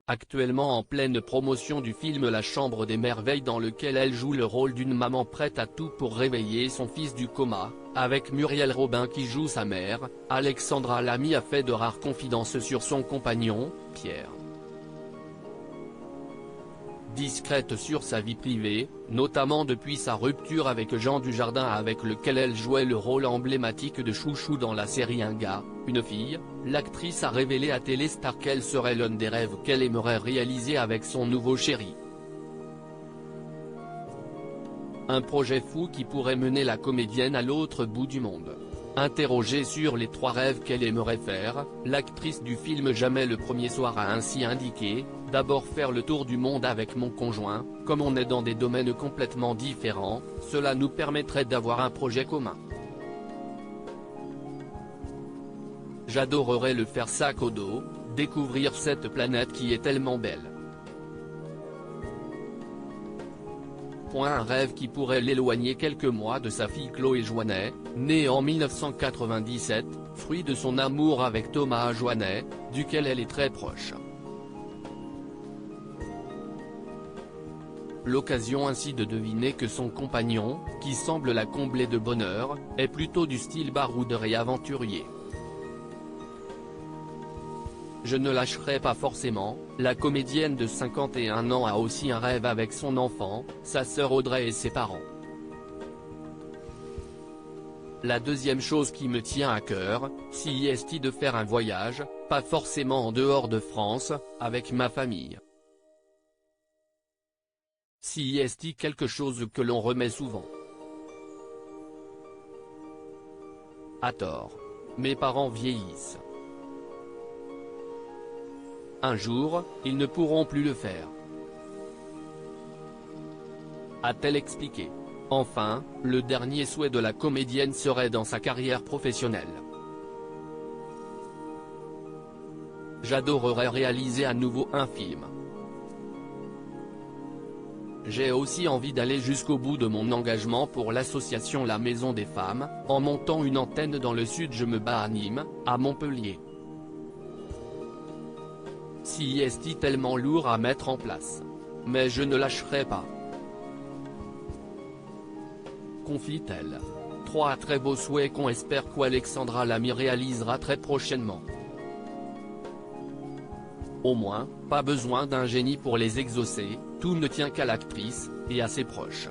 actuellement en pleine promotion du film La Chambre des Merveilles dans lequel elle joue le rôle d'une maman prête à tout pour réveiller son fils du coma, avec Muriel Robin qui joue sa mère. Alexandra Lamy a fait de rares confidences sur son compagnon, Pierre. Discrète sur sa vie privée, notamment depuis sa rupture avec Jean Dujardin avec lequel elle jouait le rôle emblématique de Chouchou dans la série Un gars, une fille, l'actrice a révélé à Téléstar qu'elle serait l'un des rêves qu'elle aimerait réaliser avec son nouveau chéri. Un projet fou qui pourrait mener la comédienne à l'autre bout du monde. Interrogée sur les 3 rêves qu'elle aimerait faire, l'actrice du film Jamais le premier soir a ainsi indiqué: « D'abord faire le tour du monde avec mon conjoint, comme on est dans des domaines complètement différents, cela nous permettrait d'avoir un projet commun. J'adorerais le faire sac au dos, découvrir cette planète qui est tellement belle. Un rêve qui pourrait l'éloigner quelques mois de sa fille Chloé Joannet, née en 1997, fruit de son amour avec Thomas Joannet, duquel elle est très proche. L'occasion ainsi de deviner que son compagnon, qui semble la combler de bonheur, est plutôt du style baroudeur et aventurier. Je ne lâcherai pas forcément. La comédienne de 51 ans a aussi un rêve avec son enfant, sa sœur Audrey et ses parents. La deuxième chose qui me tient à cœur, c'est de faire un voyage, pas forcément en dehors de France, avec ma famille. C'est quelque chose que l'on remet souvent à tort. Mes parents vieillissent. Un jour, ils ne pourront plus le faire, a-t-elle expliqué. Enfin, le dernier souhait de la comédienne serait dans sa carrière professionnelle. J'adorerais réaliser à nouveau un film. J'ai aussi envie d'aller jusqu'au bout de mon engagement pour l'association La Maison des Femmes, en montant une antenne dans le sud. Je me bats à Nîmes, à Montpellier. C'est tellement lourd à mettre en place. Mais je ne lâcherai pas, confie-t-elle. 3 très beaux souhaits qu'on espère qu'Alexandra Lamy réalisera très prochainement. Au moins, pas besoin d'un génie pour les exaucer, tout ne tient qu'à l'actrice, et à ses proches.